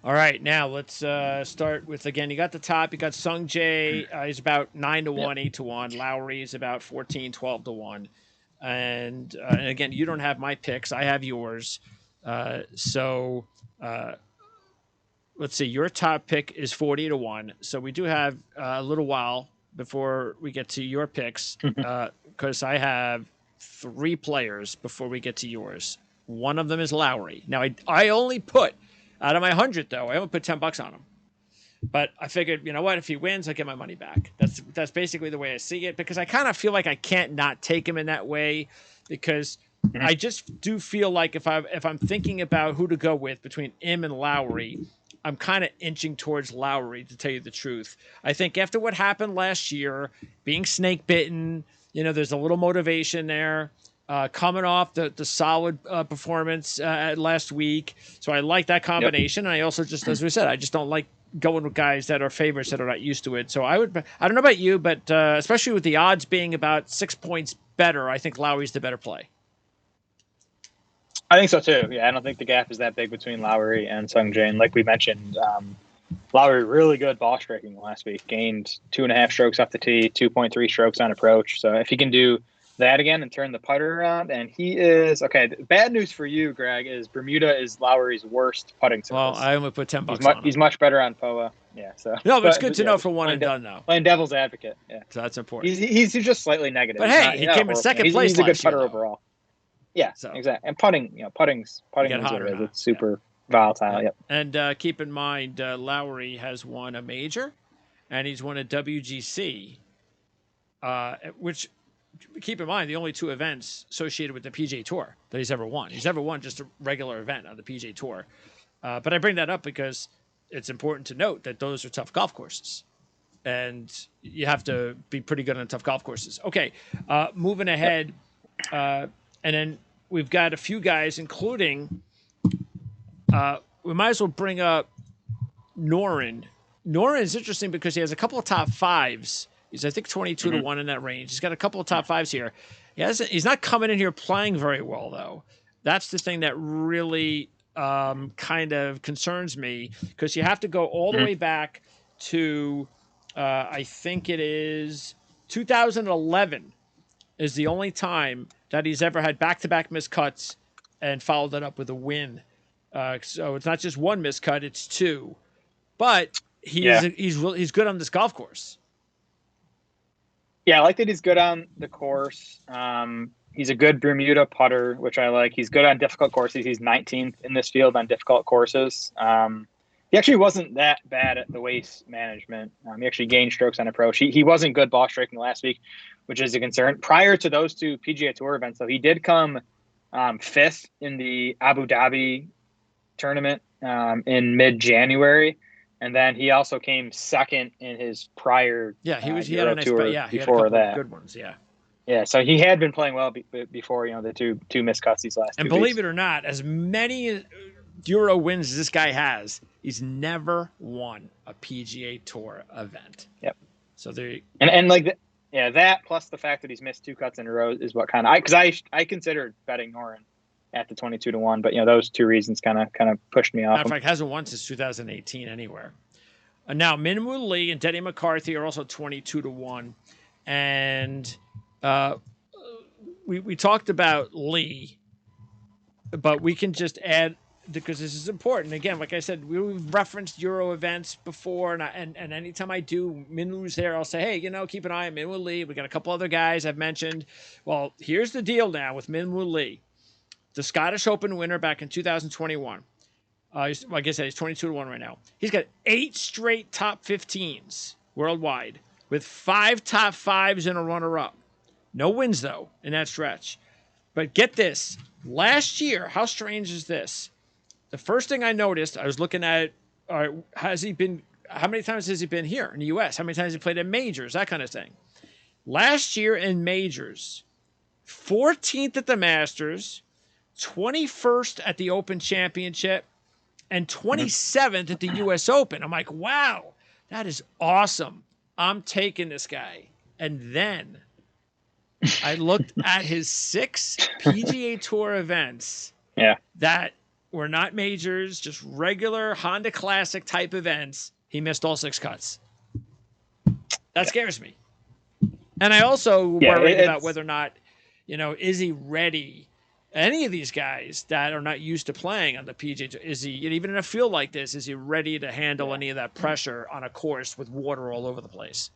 All right, now let's start with, again, you got the top. You got Sung Jae. He's about 9 to Yep. 1, 8 to 1. Lowry is about 14, 12 to 1. And again, you don't have my picks. I have yours. So let's see. Your top pick is 40 to 1. So we do have a little while before we get to your picks because I have three players before we get to yours. One of them is Lowry. Now, I only put, out of my 100, though, I only put $10 on him. But I figured, you know what? If he wins, I get my money back. That's basically the way I see it, because I kind of feel like I can't not take him in that way, because I just do feel like if I'm thinking about who to go with between him and Lowry, I'm kind of inching towards Lowry, to tell you the truth. I think after what happened last year, being snake bitten, there's a little motivation there. Coming off the solid performance last week, so I like that Yep. combination. And I also, just as we said, I just don't like going with guys that are favorites that are not used to it. So I don't know about you, but especially with the odds being about 6 points better, I think Lowry's the better play. I think so too. Yeah, I don't think the gap is that big between Lowry and Sung Jae. Like we mentioned, Lowry really good ball striking last week. Gained 2.5 strokes off the tee, 2.3 strokes on approach. So if he can do that again and turn the putter around, and he is okay. Bad news for you, Greg, is Bermuda is Lowry's worst putting Well, surface. I only put $10 on He's him. much better on POA. Yeah, so No, but it's good but to yeah, know just for one and done, though. playing devil's advocate. Yeah, So that's important. he's just slightly negative. But He's hey, not he not a came in horrible, second place he's a good last year, putter though. overall. Yeah, So exactly. And putting, you putting get is hot what or it is. not. It's Yeah. super volatile. Yeah. Yep. And keep in mind, Lowry has won a major, and he's won a WGC, which, keep in mind, the only two events associated with the PGA Tour that he's ever won. He's ever won just a regular event on the PGA Tour. But I bring that up because it's important to note that those are tough golf courses, and you have to be pretty good on tough golf courses. Okay, moving Yep. ahead, and then we've got a few guys, including we might as well bring up Noren. Noren is interesting because he has a couple of top fives. He's, I think, 22 to Mm-hmm. 1 in that range. He's got a couple of top fives here. He's not coming in here playing very well, though. That's the thing that really kind of concerns me, because you have to go all the Mm-hmm. way back to, I think it is 2011 is the only time that he's ever had back-to-back missed cuts and followed it up with a win. So it's not just one miscut; it's two. But Yeah. he's good on this golf course. Yeah, I like that he's good on the course. He's a good Bermuda putter, which I like. He's good on difficult courses. He's 19th in this field on difficult courses. He actually wasn't that bad at the waist management. He actually gained strokes on approach. He wasn't good ball striking last week, which is a concern. Prior to those two PGA Tour events, though, he did come fifth in the Abu Dhabi tournament in mid-January. And then he also came second in his prior Yeah, he had Euro a nice, Tour yeah, he had a before couple of that. good ones, yeah. Yeah, so he had been playing well before the two miscuts these last And 2 weeks. believe it or not, as many Euro wins as this guy has, he's never won a PGA Tour event. Yep. So there, and like that plus the fact that he's missed 2 cuts in a row is what kind of I considered betting Noren at the 22 to 1, but those 2 reasons kind of pushed me off. matter of fact, hasn't won since 2018 anywhere. Now, Minwoo Lee and Denny McCarthy are also 22 to 1. And we talked about Lee, but we can just add, because this is important. Again, like I said, we've referenced Euro events before, and anytime I do, Minwoo's there, I'll say, hey, keep an eye on Minwoo Lee. We got a couple other guys I've mentioned. Well, here's the deal now with Minwoo Lee. The Scottish Open winner back in 2021. Like I said, he's 22 to 1 right now. He's got 8 straight top 15s worldwide, with 5 top 5s and a runner-up. No wins, though, in that stretch. But get this. Last year, how strange is this? The first thing I noticed, I was looking at, all right, how many times has he been here in the U.S.? How many times has he played at majors? That kind of thing. Last year in majors, 14th at the Masters, 21st at the Open Championship, and 27th at the U.S. Open. I'm like, wow, that is awesome. I'm taking this guy. And then I looked at his 6 PGA Tour events Yeah. that were not majors, just regular Honda Classic type events, he missed all 6 cuts. That scares me. And I also worried about whether or not, is he ready? Any of these guys that are not used to playing on the PGA Tour, is he, even in a field like this, is he ready to handle any of that pressure on a course with water all over the place?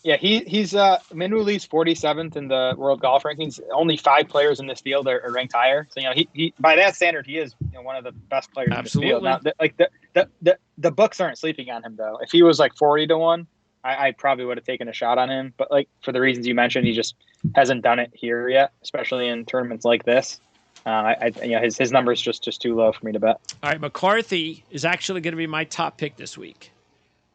Yeah, he's Minwoo Lee's 47th in the world golf rankings. Only 5 players in this field are ranked higher. So he by that standard, he is one of the best players in this field. Now, the books aren't sleeping on him though. If he was like 40-1, I probably would have taken a shot on him. But like for the reasons you mentioned, he just hasn't done it here yet, especially in tournaments like this. His number is just too low for me to bet. All right, McCarthy is actually going to be my top pick this week.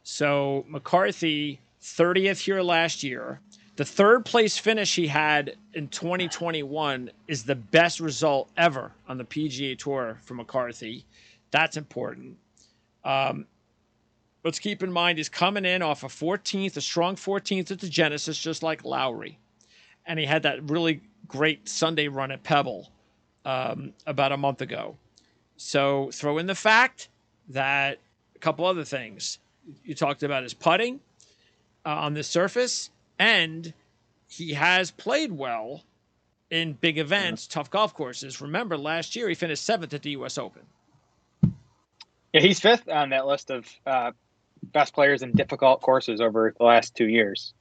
So McCarthy, 30th here last year. The 3rd place finish he had in 2021 is the best result ever on the PGA Tour for McCarthy. That's important. Let's keep in mind he's coming in off a strong 14th at the Genesis, just like Lowry. And he had that really great Sunday run at Pebble about a month ago. So throw in the fact that a couple other things. You talked about his putting on the surface, and he has played well in big events, tough golf courses. Remember, last year he finished 7th at the U.S. Open. Yeah, he's 5th on that list of best players in difficult courses over the last 2 years.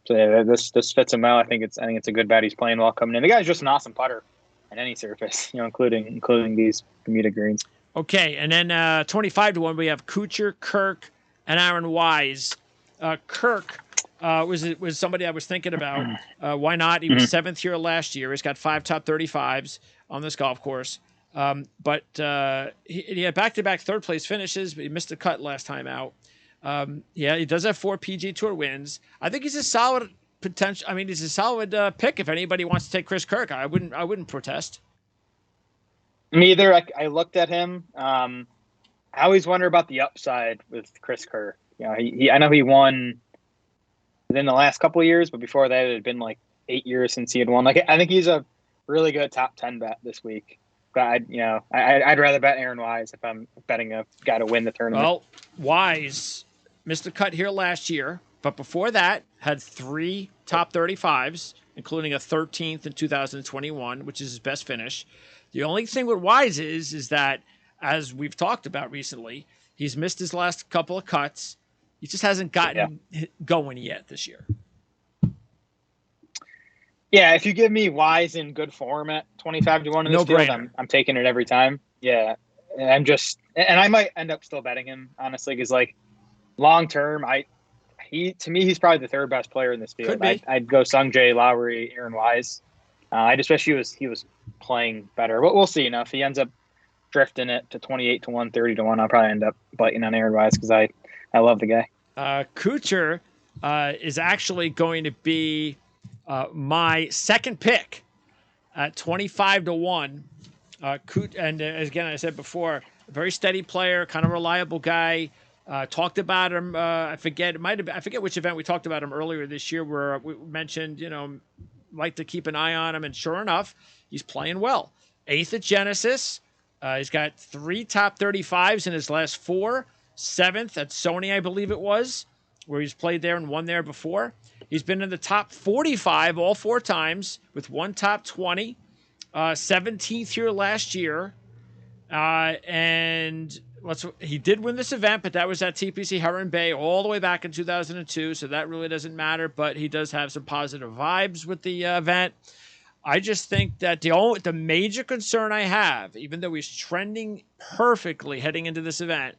This fits him well. I think it's a good bet. He's playing well coming in. The guy's just an awesome putter on any surface, including these Bermuda greens. Okay, and then 25-1 we have Kuchar, Kirk, and Aaron Wise. Kirk was somebody I was thinking about. Why not? He was 7th here last year. He's got 5 top 35s on this golf course. But he had back-to-back 3rd place finishes, but he missed a cut last time out. He does have 4 PGA Tour wins. I think he's a solid potential. I mean, he's a solid pick if anybody wants to take Chris Kirk. I wouldn't protest. Me either. I looked at him. I always wonder about the upside with Chris Kirk. I know he won within the last couple of years, but before that it had been like 8 years since he had won. Like I think he's a really good top 10 bet this week. But I'd rather bet Aaron Wise if I'm betting a guy to win the tournament. Well, Wise missed a cut here last year, but before that had 3 top 35s, including a 13th in 2021, which is his best finish. The only thing with Wise is that, as we've talked about recently, he's missed his last couple of cuts. He just hasn't gotten going yet this year. Yeah, if you give me Wise in good form at 25-1 in this field, I'm taking it every time. Yeah, and I might end up still betting him, honestly, because like long term, to me he's probably the 3rd best player in this field. I'd go Sungjae, Lowry, Aaron Wise. I just wish he was playing better. But we'll see. If he ends up drifting it to 28-1, 30-1, I'll probably end up biting on Aaron Wise because I love the guy. Kuchar is actually going to be my 2nd pick at 25-1. And again, I said before, a very steady player, kind of reliable guy. Talked about him. I forget which event we talked about him earlier this year, where we mentioned, like to keep an eye on him. And sure enough, he's playing well. 8th at Genesis. He's got 3 top 35s in his last 4. 7th at Sony, I believe it was, where he's played there and won there before. He's been in the top 45 all 4 times with 1 top 20. 17th here last year. He did win this event, but that was at TPC Heron Bay all the way back in 2002, so that really doesn't matter, but he does have some positive vibes with the event. I just think that the major concern I have, even though he's trending perfectly heading into this event,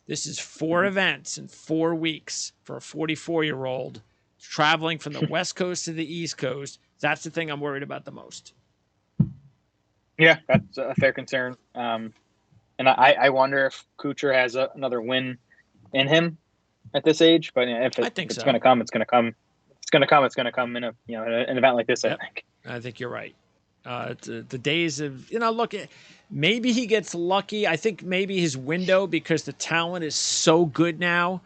this is 4 events in 4 weeks for a 44-year-old traveling from the West Coast to the East Coast. That's the thing I'm worried about the most. Yeah, that's a fair concern. And I wonder if Kuchar has another win in him at this age. But if it's going to come, it's going to come. It's going to come in an event like this. Yep. I think you're right. The days of look, maybe he gets lucky. I think maybe his window, because the talent is so good now,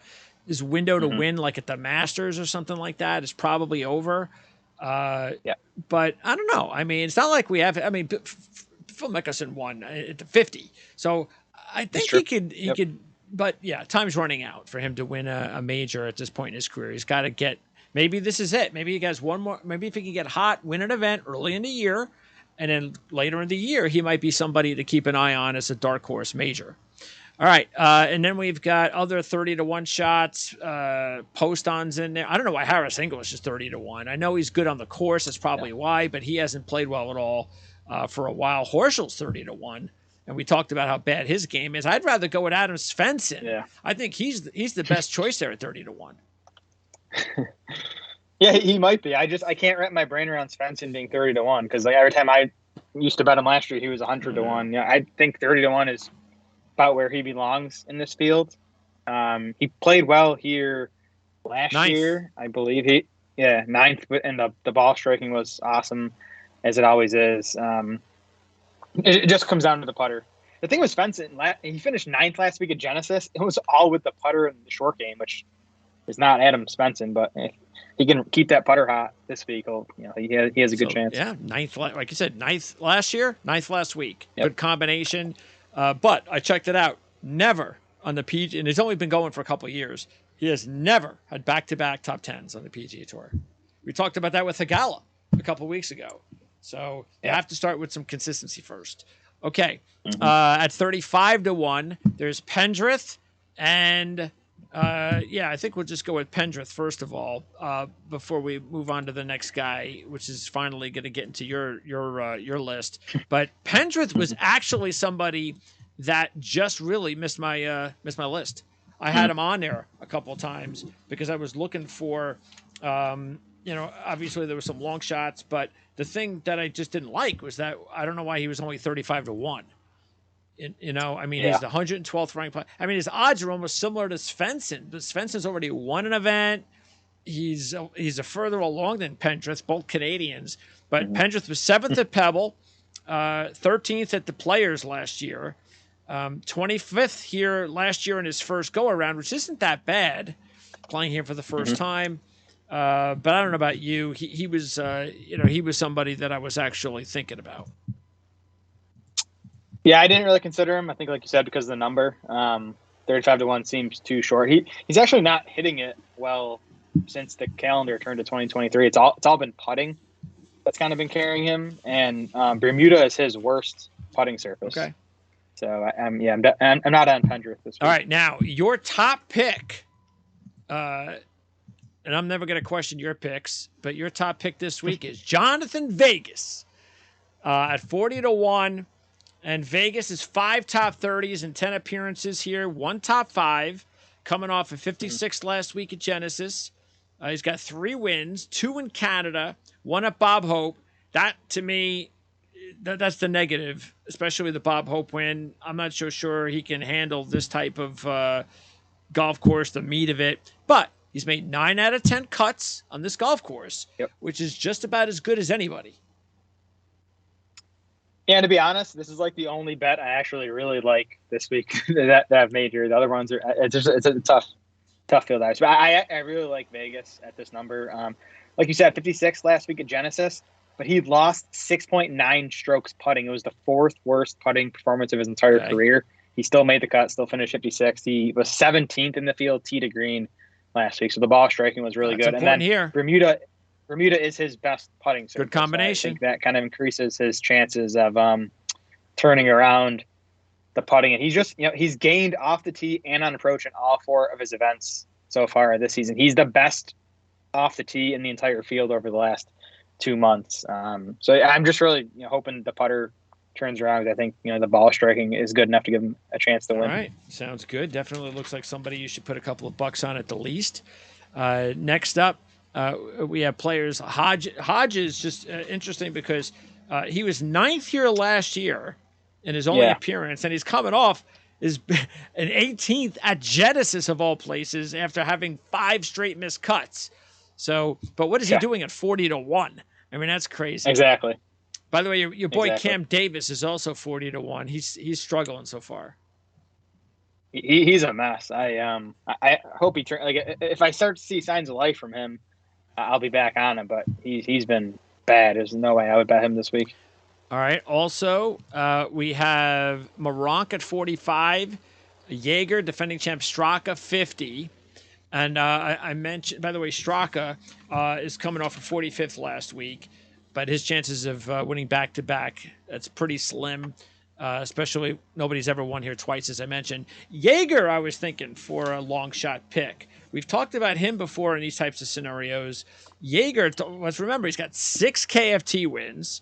his window to win, like at the Masters or something like that, is probably over. But I don't know. I mean, it's not like we have. I mean, Phil Mickelson won at the 50. So I think he could. But yeah, time's running out for him to win a major at this point in his career. He's got to get. Maybe this is it. Maybe he gets one more. Maybe if he can get hot, win an event early in the year, and then later in the year, he might be somebody to keep an eye on as a dark horse major. All right, and then we've got other 30-1 shots, post-ons in there. I don't know why Harris English is 30-1. I know he's good on the course. That's probably why, but he hasn't played well at all for a while. Horschel's 30-1, and we talked about how bad his game is. I'd rather go with Adam Svensson. Yeah. I think he's the best choice there at 30-1. Yeah, he might be. I can't wrap my brain around Svensson being 30-1 because like every time I used to bet him last year, he was 100-1. Yeah, I think 30-1 is about where he belongs in this field. He played well here last year, I believe. Ninth, and the ball striking was awesome, as it always is. It just comes down to the putter. The thing with Svensson, he finished ninth last week at Genesis. It was all with the putter and the short game, which is not Adam Svensson, but if he can keep that putter hot this week, he has a good chance. Yeah, ninth, like you said, ninth last year, ninth last week. Yep. Good combination. But I checked it out. Never on the PGA, and he's only been going for a couple of years. He has never had back-to-back top tens on the PGA Tour. We talked about that with Hagala a couple of weeks ago. So you have to start with some consistency first. Okay, at 35-1, there's Pendrith, and I think we'll just go with Pendrith first of all before we move on to the next guy, which is finally going to get into your list. But Pendrith was actually somebody that just really missed my list. I had him on there a couple of times because I was looking for, obviously there were some long shots, but the thing that I just didn't like was that I don't know why he was only 35-1. He's the 112th ranked player. I mean, his odds are almost similar to Svensson, but Svensson's already won an event. He's a further along than Pendrith, both Canadians. But Pendrith was 7th at Pebble, 13th at the Players last year, 25th here last year in his first go-around, which isn't that bad, playing here for the first time. But I don't know about you. He was somebody that I was actually thinking about. Yeah, I didn't really consider him. I think, like you said, because of the number, 35-1 seems too short. He's actually not hitting it well since the calendar turned to 2023. It's all been putting that's kind of been carrying him, and Bermuda is his worst putting surface. Okay, so I'm not on Pendrith this week. All right, now your top pick, and I'm never going to question your picks, but your top pick this week is Jonathan Vegas at 40-1. And Vegas is 5 top 30s and 10 appearances here, 1 top 5, coming off of 56 last week at Genesis. He's got 3 wins, 2 in Canada, 1 at Bob Hope. That, to me, that's the negative, especially the Bob Hope win. I'm not so sure he can handle this type of golf course, the meat of it. But he's made 9 out of 10 cuts on this golf course, which is just about as good as anybody. Yeah, to be honest, this is like the only bet I actually really like this week that I've made here. The other ones are it's a tough field out. But I really like Vegas at this number. Like you said, 56 last week at Genesis, but he lost 6.9 strokes putting. It was the 4th worst putting performance of his entire career. He still made the cut, still finished 56. He was 17th in the field, tee to green last week. So the ball striking was really good. And then here. Bermuda is his best putting surface. Good combination. I think that kind of increases his chances of turning around the putting. And he's gained off the tee and on approach in all 4 of his events so far this season. He's the best off the tee in the entire field over the last 2 months. So I'm just really hoping the putter turns around. I think the ball striking is good enough to give him a chance to win. All right, sounds good. Definitely looks like somebody you should put a couple of bucks on at the least. Next up. We have players. Hodge is just interesting because he was 9th here last year in his only appearance, and he's coming off an 18th at Genesis of all places after having 5 straight missed cuts. So, but what is he doing at 40-1? I mean, that's crazy. Exactly. By the way, your boy Cam Davis is also 40-1. He's struggling so far. He's a mess. I hope he if I start to see signs of life from him, I'll be back on him, but he's been bad. There's no way I would bet him this week. All right. Also, we have Moronk at 45, Jaeger, defending champ Straka, 50. And I mentioned, by the way, Straka is coming off a 45th last week, but his chances of winning back to back, that's pretty slim. Especially nobody's ever won here twice, as I mentioned. Jaeger, I was thinking for a long shot pick. We've talked about him before in these types of scenarios. Jaeger, let's remember, he's got 6 KFT wins,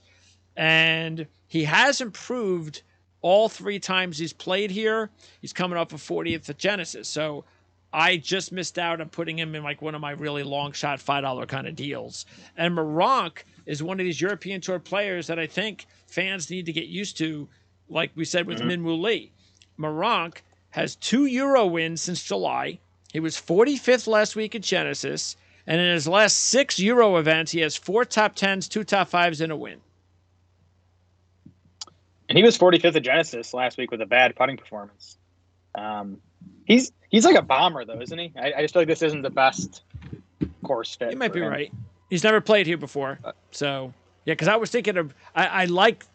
and he has improved all 3 times he's played here. He's coming off a 40th at Genesis. So I just missed out on putting him in like one of my really long shot $5 kind of deals. And Moronk is one of these European Tour players that I think fans need to get used to, like we said with Minwoo Lee. Moronk has 2 Euro wins since July. He was 45th last week at Genesis. And in his last 6 Euro events, he has 4 top 10s, 2 top 5s, and a win. And he was 45th at Genesis last week with a bad putting performance. He's like a bomber, though, isn't he? I just feel like this isn't the best course fit. You might be right. He's never played here before. So, yeah, because I was thinking of – I like –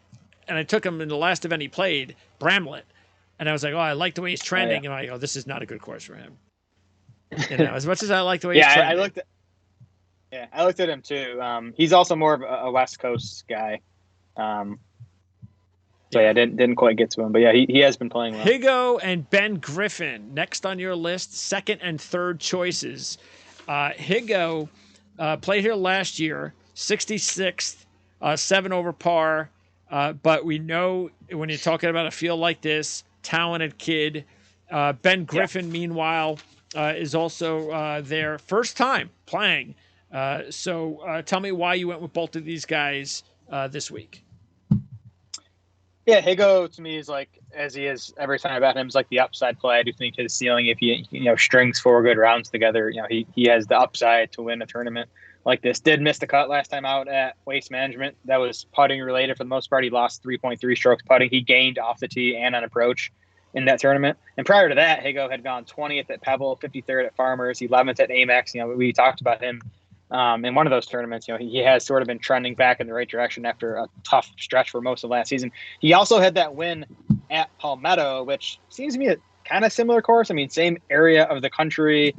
and I took him in the last event he played, Bramlett. And I was like, oh, I like the way he's trending. And I'm like, oh, this is not a good course for him. You know, as much as I like the way he's trending. I looked at him, too. He's also more of a West Coast guy. So, yeah, didn't quite get to him. But, yeah, he has been playing well. Higo and Ben Griffin, next on your list, second and third choices. Higo played here last year, 66th, 7 over par. But we know when you're talking about a field like this, talented kid. Ben Griffin, meanwhile, is also their first time playing. So tell me why you went with both of these guys this week. Yeah, Higo to me is like, as he is every time about him, is like the upside play. I do think his ceiling, if he strings 4 good rounds together, he has the upside to win a tournament like this. Did miss the cut last time out at Waste Management. That was putting related for the most part. He lost 3.3 strokes putting. He gained off the tee and on approach in that tournament. And prior to that, Higo had gone 20th at Pebble, 53rd at Farmers, 11th at Amex. We talked about him in one of those tournaments. He has sort of been trending back in the right direction after a tough stretch for most of last season. He also had that win at Palmetto, which seems to me a kind of similar course. I mean, same area of the country,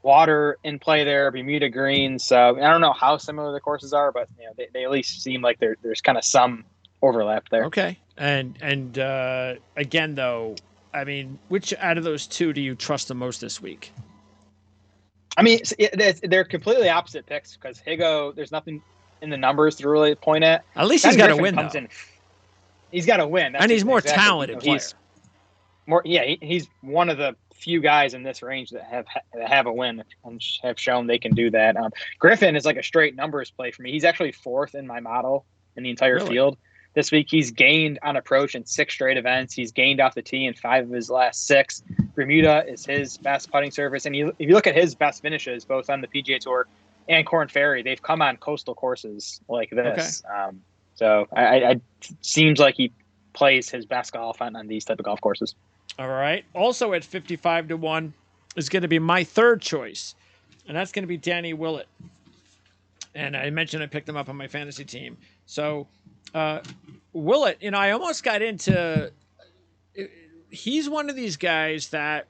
water in play there, Bermuda greens. So I don't know how similar the courses are, but they at least seem like there's kind of some overlap there. Okay. And again, though, I mean, which out of those 2 do you trust the most this week? I mean, they're completely opposite picks because Higo, there's nothing in the numbers to really point at. At least he's got to win, though. He's got to win. And he's more talented player. He's one of the few guys in this range that have a win and have shown they can do that. Griffin is like a straight numbers play for me. He's actually 4th in my model in the entire field. This week, he's gained on approach in 6 straight events. He's gained off the tee in 5 of his last 6. Bermuda is his best putting surface. And if you look at his best finishes, both on the PGA Tour and Korn Ferry, they've come on coastal courses like this. Okay. So I seems like he plays his best golf on these type of golf courses. All right. Also at 55-1 is going to be my third choice, and that's going to be Danny Willett. And I mentioned I picked him up on my fantasy team. So Willett, I almost got into – he's one of these guys that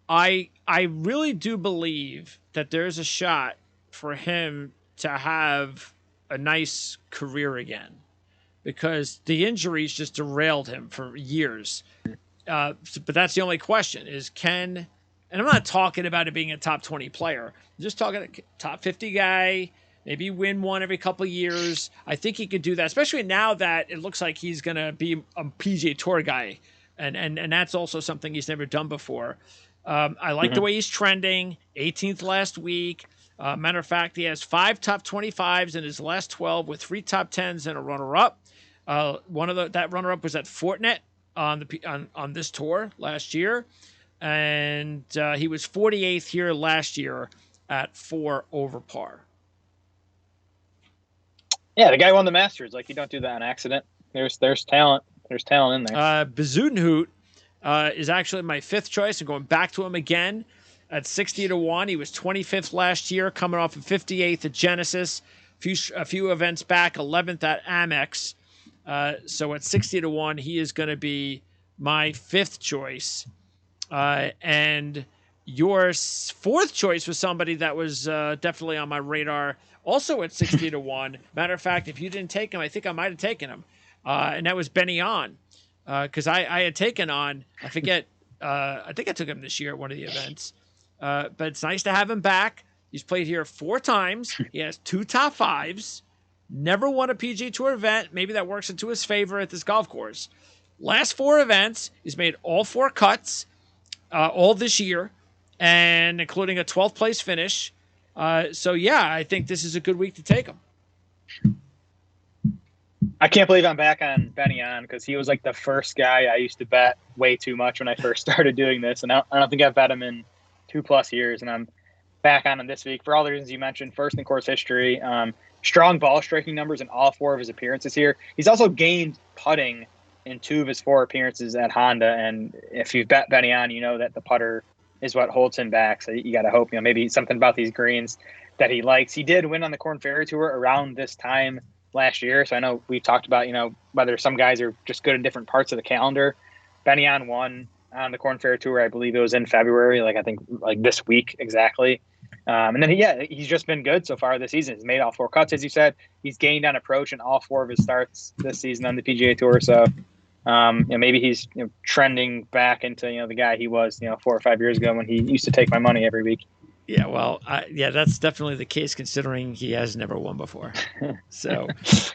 I really do believe that there's a shot for him to have a nice career again because the injuries just derailed him for years. But that's the only question is and I'm not talking about it being a top 20 player. I'm just talking a top 50 guy, maybe win one every couple of years. I think he could do that, especially now that it looks like he's going to be a PGA Tour guy. And that's also something he's never done before. I like the way he's trending, 18th last week. Matter of fact, he has 5 top 25s in his last 12 with 3 top 10s and a runner-up. That runner-up was at Fortinet on this tour last year. And he was 48th here last year at 4 over par. Yeah, the guy won the Masters. Like, you don't do that on accident. There's talent. There's talent in there. Bezuidenhout is actually my 5th choice. I'm going back to him again at 60-1. He was 25th last year, coming off of 58th at Genesis. A few events back, 11th at Amex. So at 60 to 1, he is going to be my fifth choice. And your fourth choice was somebody that was definitely on my radar, also at 60 to 1. Matter of fact, if you didn't take him, I think I might have taken him. And that was Benny On. Because I had taken On, I forget, I think I took him this year at one of the events. But it's nice to have him back. He's played here 4 times. He has 2 top 5s. Never won a PGA Tour event. Maybe that works into his favor at this golf course. Last 4 events, he's made all 4 cuts, all this year, and including a 12th place finish. So yeah, I think this is a good week to take him. I can't believe I'm back on Benny On, because he was like the first guy I used to bet way too much when I first started doing this. And I don't think I've bet him in 2+ years. And I'm back on him this week for all the reasons you mentioned. First in course history, strong ball striking numbers in all 4 of his appearances here. He's also gained putting in 2 of his 4 appearances at Honda. And if you've bet Benny On, you know that the putter is what holds him back. So you got to hope, maybe something about these greens that he likes. He did win on the Korn Ferry Tour around this time last year. So I know we've talked about, whether some guys are just good in different parts of the calendar. Benny On won on the Korn Ferry Tour. I believe it was in February, I think this week exactly. And then, he's just been good so far this season. He's made all 4 cuts, as you said. He's gained on approach in all 4 of his starts this season on the PGA Tour. So, maybe he's trending back into the guy he was 4 or 5 years ago when he used to take my money every week. Yeah, well, that's definitely the case considering he has never won before. So,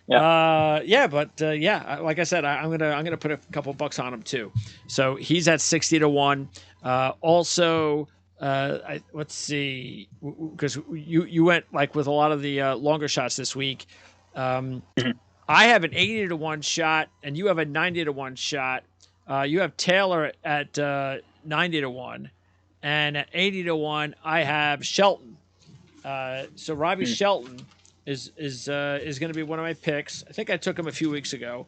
like I said, I'm gonna put a couple bucks on him too. So he's at 60 to 1. Also, let's see, because you went with a lot of the longer shots this week. I have an 80 to 1 shot, and you have a 90 to 1 shot. You have Taylor at 90 to 1. And at 80 to 1, I have Shelton. So Robbie Shelton is going to be one of my picks. I think I took him a few weeks ago.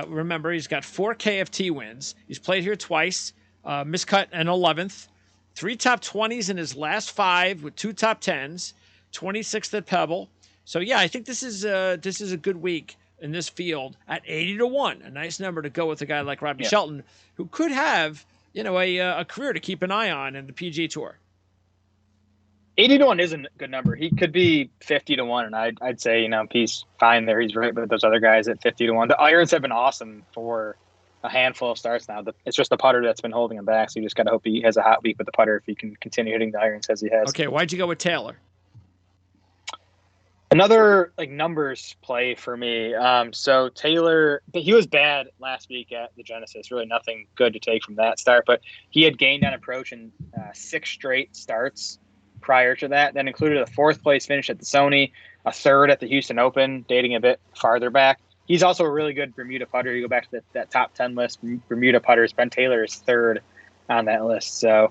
Remember, he's got 4 KFT wins. He's played here twice, miscut an 11th, 3 top 20s in his last 5 with 2 top 10s, 26th at Pebble. So yeah, I think this is a good week in this field at 80 to 1. A nice number to go with a guy like Robbie Shelton, who could have a career to keep an eye on in the PGA Tour. 80 to 1 isn't a good number. He could be 50 to 1, and I'd say, he's fine there. He's right with those other guys at 50 to 1. The irons have been awesome for a handful of starts now. It's just the putter that's been holding him back, so you just got to hope he has a hot week with the putter if he can continue hitting the irons as he has. Okay, why'd you go with Taylor? Another numbers play for me. So Taylor, he was bad last week at the Genesis. Really nothing good to take from that start, but he had gained on approach in 6 straight starts prior to that. That included a 4th place finish at the Sony, a 3rd at the Houston Open, dating a bit farther back. He's also a really good Bermuda putter. You go back to that top 10 list, Bermuda putters. Ben Taylor is 3rd on that list. So,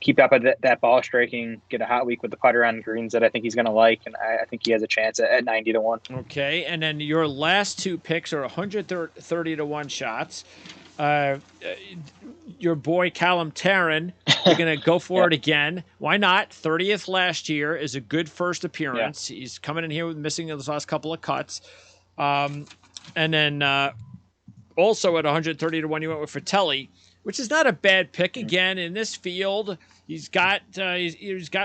keep up with that ball striking, get a hot week with the putter on greens that I think he's going to like. And I think he has a chance at 90 to 1. Okay. And then your last 2 picks are 130 to 1 shots. Your boy, Callum Tarrant, you're going to go for it again. Why not? 30th last year is a good first appearance. Yeah. He's coming in here with missing those last couple of cuts. And then, also at 130 to 1, you went with Fratelli, which is not a bad pick. Again, in this field, he's got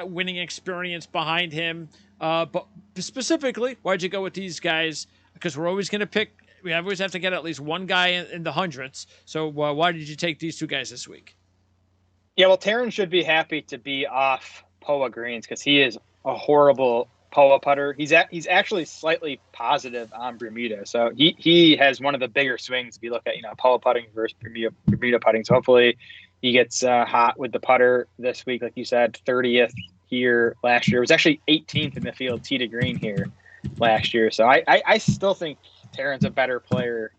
winning experience behind him. But specifically, why'd you go with these guys? Because we always have to get at least one guy in the hundreds. So why did you take these 2 guys this week? Yeah, well, Taryn should be happy to be off POA greens because he is a horrible POA putter. He's actually slightly positive on Bermuda, so he has one of the bigger swings if you look at POA putting versus Bermuda putting. So hopefully he gets hot with the putter this week, like you said. 30th here last year. It was actually 18th in the field tee to green here last year. So I still think Taryn's a better player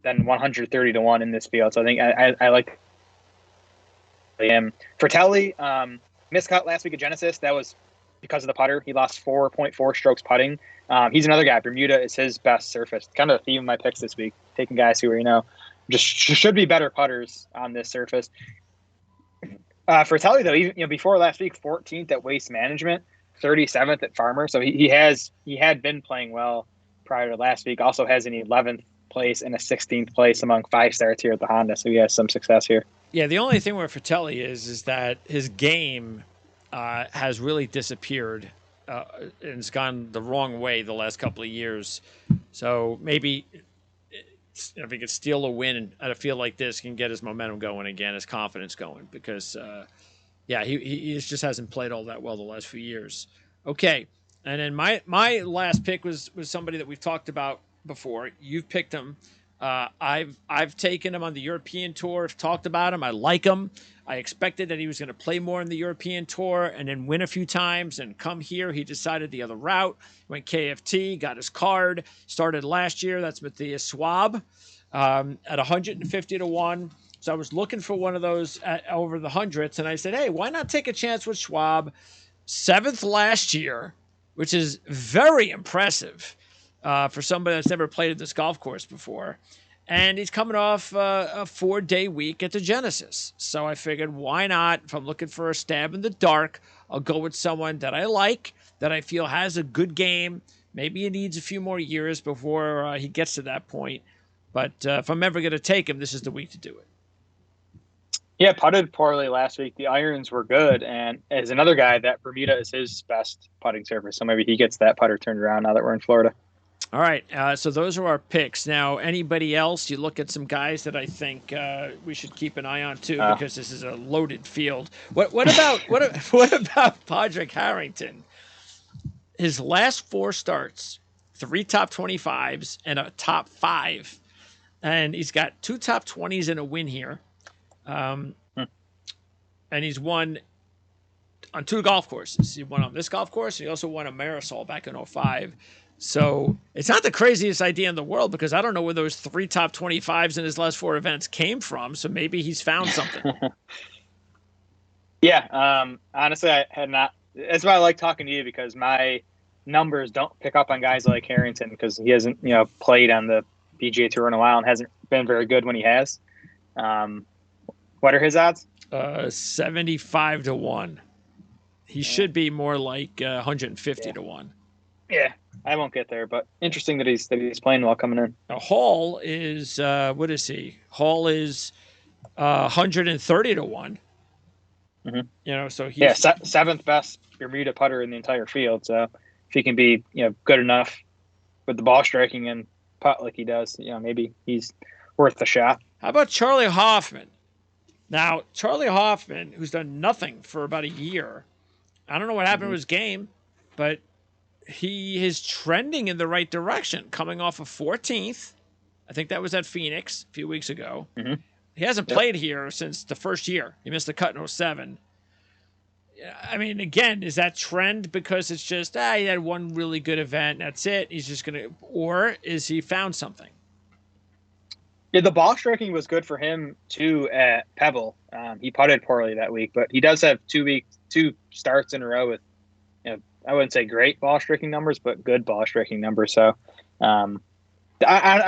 than 130 to 1 in this field. So I think I like him. Fratelli miscut last week at Genesis. That was because of the putter. He lost 4.4 strokes putting. He's another guy. Bermuda is his best surface. Kind of the theme of my picks this week, taking guys who are, just should be better putters on this surface. Fratelli, though, even before last week, 14th at Waste Management, 37th at Farmer. So he had been playing well prior to last week. Also has an 11th place and a 16th place among 5 starts here at the Honda. So he has some success here. Yeah, the only thing with Fratelli is that his game has really disappeared and it's gone the wrong way the last couple of years. So maybe if he could steal a win at a field like this, can get his momentum going again, his confidence going, because he just hasn't played all that well the last few years. Okay, and then my last pick was somebody that we've talked about before. You've picked him. I've taken him on the European Tour. I've talked about him. I like him. I expected that he was going to play more in the European Tour and then win a few times and come here. He decided the other route, went KFT, got his card, started last year. That's Matthias Schwab at 150 to 1. So I was looking for one of those over the hundreds, and I said, hey, why not take a chance with Schwab? 7th last year, which is very impressive for somebody that's never played at this golf course before. And he's coming off a 4-day week at the Genesis. So I figured, why not? If I'm looking for a stab in the dark, I'll go with someone that I like, that I feel has a good game. Maybe he needs a few more years before he gets to that point. But if I'm ever going to take him, this is the week to do it. Yeah, putted poorly last week. The irons were good. And as another guy, that Bermuda is his best putting surface. So maybe he gets that putter turned around now that we're in Florida. All right, so those are our picks. Now, anybody else? You look at some guys that I think we should keep an eye on too, because this is a loaded field. What about what about Padraig Harrington? His last 4 starts, 3 top 25s and a top 5, and he's got 2 top 20s and a win here, and he's won on 2 golf courses. He won on this golf course, and he also won a Marisol back in 2005. So it's not the craziest idea in the world, because I don't know where those 3 top 25s in his last 4 events came from. So maybe he's found something. Yeah. Honestly, I had not. That's why I like talking to you, because my numbers don't pick up on guys like Harrington, because he hasn't, played on the PGA Tour in a while and hasn't been very good when he has. What are his odds? 75 to 1. He should be more like 150 to 1. Yeah, I won't get there, but interesting that he's playing well coming in. Now, Hall is what is he? Hall is 130 to 1. Mm-hmm. So he's 7th best Bermuda putter in the entire field. So if he can be good enough with the ball striking and putt like he does, maybe he's worth the shot. How about Charlie Hoffman? Now, Charlie Hoffman, who's done nothing for about a year, I don't know what happened to his game, but he is trending in the right direction, coming off of 14th. I think that was at Phoenix a few weeks ago. Mm-hmm. He hasn't played here since the first year. He missed the cut in 2007. I mean, again, is that trend because it's just, he had one really good event, and that's it? He's just going to, or is he found something? Yeah, the ball striking was good for him, too, at Pebble. He putted poorly that week, but he does have 2 starts in a row with, I wouldn't say great ball striking numbers, but good ball striking numbers. So I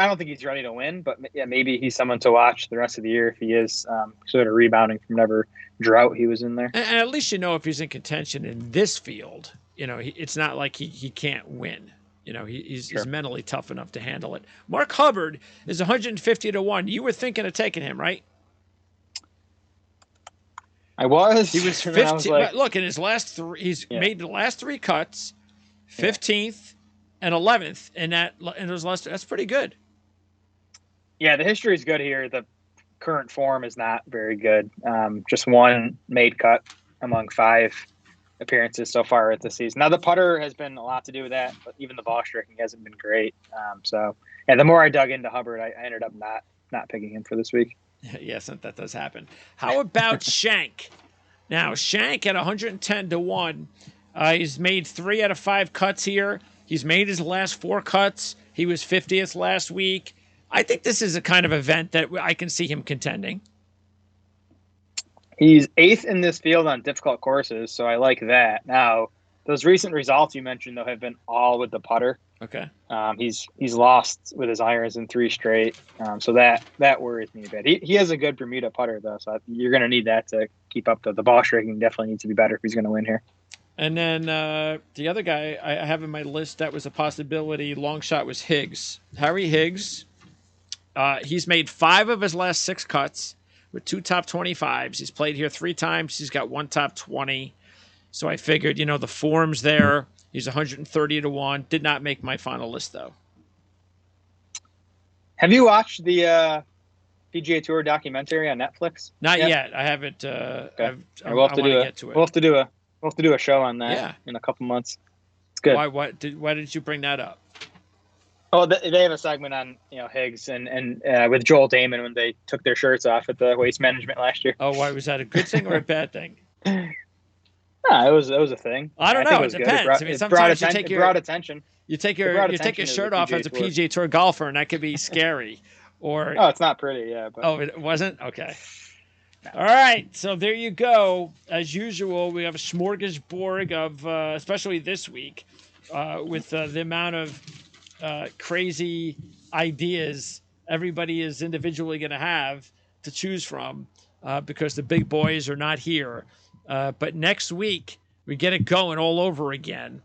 don't think he's ready to win, but maybe he's someone to watch the rest of the year if he is sort of rebounding from whatever drought he was in there. And at least if he's in contention in this field, it's not like he can't win. He's mentally tough enough to handle it. Mark Hubbard is 150 to 1. You were thinking of taking him, right? I was. He was 15th. Look, in his last 3, he's made the last 3 cuts, 15th and 11th in those last. That's pretty good. Yeah, the history is good here. The current form is not very good. Just 1 made cut among 5 appearances so far at the season. Now the putter has been a lot to do with that, but even the ball striking hasn't been great. The more I dug into Hubbard, I ended up not picking him for this week. Yes, that does happen. How about Shank? Now, Shank at 110 to 1. He's made 3 out of 5 cuts here. He's made his last 4 cuts. He was 50th last week. I think this is a kind of event that I can see him contending. He's 8th in this field on difficult courses, so I like that. Now, those recent results you mentioned, though, have been all with the putter. Okay. He's lost with his irons in 3 straight, so that worries me a bit. He has a good Bermuda putter, though, so you're going to need that to keep up. The ball striking definitely needs to be better if he's going to win here. And then the other guy I have in my list that was a possibility, long shot, was Higgs. Harry Higgs He's made 5 of his last 6 cuts with 2 top 25s. He's played here 3 times. He's got 1 top 20. So I figured, the form's there. He's 130 to 1. Did not make my final list, though. Have you watched the PGA Tour documentary on Netflix? Not yet. I haven't. Okay. I we'll have to get to it. We'll have to do a show on that in a couple months. It's good. Why did you bring that up? Oh, they have a segment on Higgs and with Joel Damon when they took their shirts off at the Waste Management last year. Oh, why was that a good thing or a bad thing? No, it was a thing. I don't know. It depends. It brought attention. You take your shirt off as a PGA Tour golfer, and that could be scary. Or it's not pretty. Yeah. But... Oh, it wasn't. Okay. No. All right. So there you go. As usual, we have a smorgasbord of, especially this week, with the amount of crazy ideas everybody is individually going to have to choose from because the big boys are not here. But next week we get it going all over again.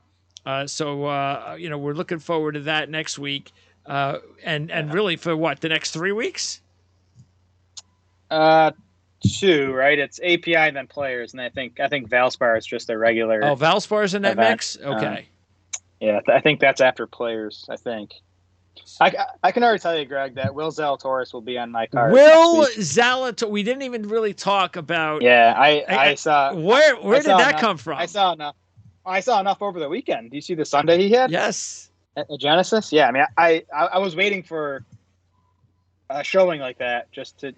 So we're looking forward to that next week. And really for what, the next 3 weeks? 2, right? It's API and then players, and I think Valspar is just a regular. Oh, Valspar's in that event. Mix. Okay. Yeah, I think that's after players. I think. I can already tell you, Greg, that Will Zalatoris will be on my card. Will Zalatoris? We didn't even really talk about. Yeah, I saw. Where did that come from? I saw enough over the weekend. Do you see the Sunday he had? Yes. At Genesis. Yeah, I mean, I was waiting for a showing like that just to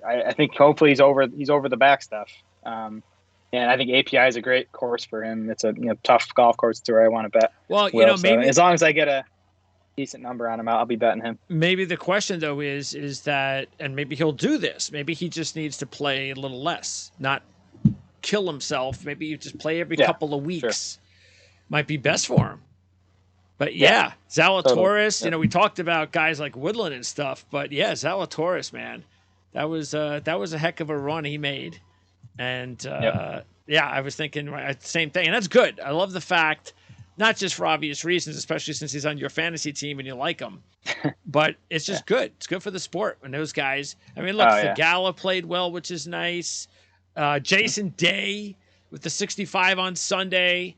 I think hopefully he's over the back stuff. And I think API is a great course for him. It's a tough golf course. It's where I want to bet. Well, Will, maybe as long as I get a decent number on him, I'll be betting him. Maybe the question though is that, and maybe he'll do this. Maybe he just needs to play a little less, not kill himself. Maybe you just play every couple of weeks. Sure. Might be best for him. But Zalatoris. Totally. We talked about guys like Woodland and stuff, but Zalatoris, man, that was a heck of a run he made. And I was thinking same thing, and that's good. I love the fact, not just for obvious reasons, especially since he's on your fantasy team and you like him, but it's just good. It's good for the sport when those guys. I mean, look, Thigala played well, which is nice. Jason Day with the 65 on Sunday.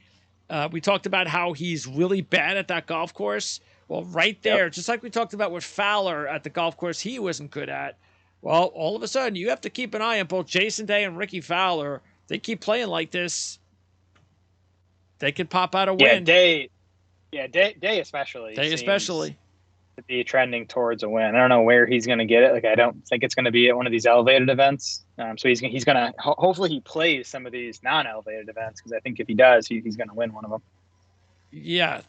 We talked about how he's really bad at that golf course. Well, right there, just like we talked about with Fowler at the golf course he wasn't good at. Well, all of a sudden, you have to keep an eye on both Jason Day and Ricky Fowler. They keep playing like this, they could pop out a win. Day especially. Day especially. To be trending towards a win. I don't know where he's going to get it. Like, I don't think it's going to be at one of these elevated events. So he's going to hopefully he plays some of these non-elevated events, because I think if he does, he's going to win one of them. Yeah.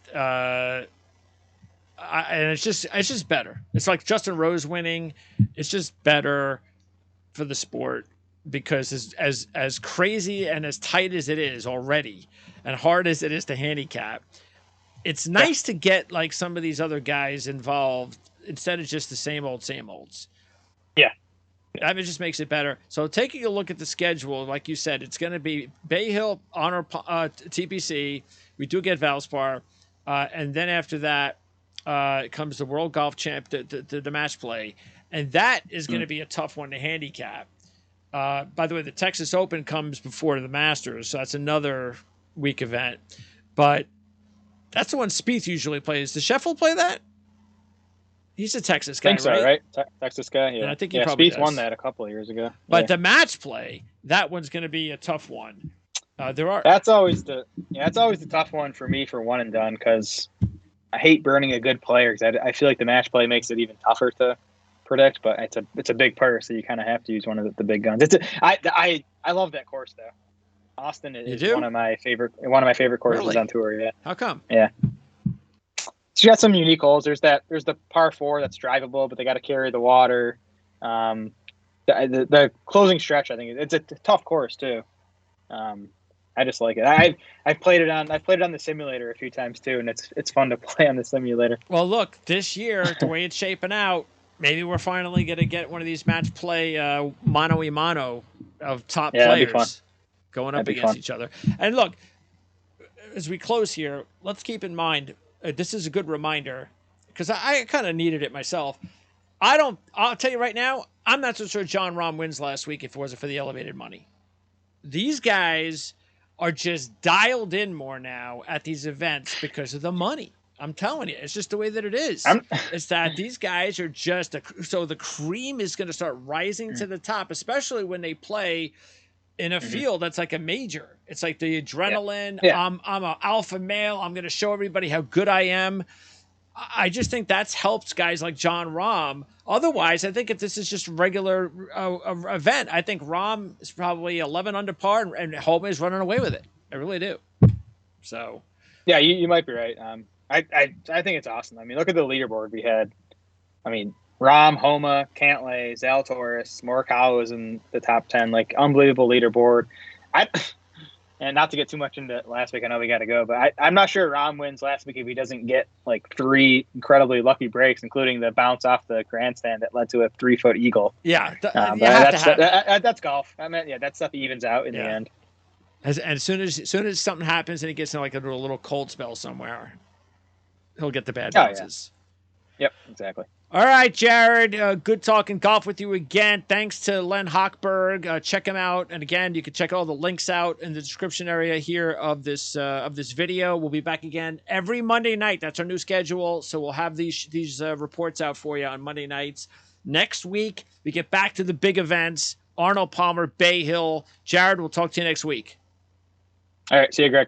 And it's just better. It's like Justin Rose winning. It's just better for the sport, because as crazy and as tight as it is already, and hard as it is to handicap, it's nice to get like some of these other guys involved instead of just the same olds. Yeah. I mean, it just makes it better. So taking a look at the schedule, like you said, it's going to be Bay Hill, Honor, TPC. We do get Valspar. And then after that, comes the World Golf Champ, the match play. And that is going to be a tough one to handicap. By the way, the Texas Open comes before the Masters, so that's another week event. But that's the one Spieth usually plays. Does Scheffel play that? He's a Texas guy, I think so, right? Texas guy, yeah. And I think he probably Spieth won that a couple of years ago. But the match play, that one's going to be a tough one. That's always the tough one for me for one and done, because I hate burning a good player, because I feel like the match play makes it even tougher to predict. But it's a big purse, so you kind of have to use one of the big guns. I love that course though. Austin is one of my favorite courses really? On tour. Yeah. How come? Yeah. She got some unique holes. There's the par 4 that's drivable, but they got to carry the water. The closing stretch, I think it's a tough course too. I just like it. I've played it on the simulator a few times too, and it's fun to play on the simulator. Well, look, this year, the way it's shaping out, maybe we're finally going to get one of these match play mano-a-mano of top players going up against each other. And look, as we close here, let's keep in mind, this is a good reminder, because I kind of needed it myself. I'll tell you right now, I'm not so sure John Rahm wins last week if it wasn't for the elevated money. These guys are just dialed in more now at these events because of the money. I'm telling you, it's just the way that it is. I'm It's that these guys are just so the cream is going to start rising to the top, especially when they play in a field that's like a major. It's like the yeah. adrenaline. Yeah. I'm an alpha male. I'm going to show everybody how good I am. I just think that's helped guys like John Rahm. Otherwise, I think if this is just a regular event, I think Rahm is probably 11 under par and Homa is running away with it. I really do. So, Yeah, you might be right. I think it's awesome. I mean, look at the leaderboard we had. I mean, Rahm, Homa, Cantlay, Zalatoris, Morikawa was in the top 10. Like, unbelievable leaderboard. And not to get too much into last week, I know we got to go, but I'm not sure Rahm wins last week if he doesn't get like 3 incredibly lucky breaks, including the bounce off the grandstand that led to a 3-foot eagle. yeah, But that's golf. I mean, yeah, that stuff evens out in the end. As soon as something happens and he gets in like a little cold spell somewhere, he'll get the bad bounces. Yeah. Yep, exactly. All right, Jared. Good talking golf with you again. Thanks to Len Hochberg. Check him out, and again, you can check all the links out in the description area here of this video. We'll be back again every Monday night. That's our new schedule. So we'll have these reports out for you on Monday nights. Next week, we get back to the big events. Arnold Palmer, Bay Hill. Jared, we'll talk to you next week. All right, see you, Greg.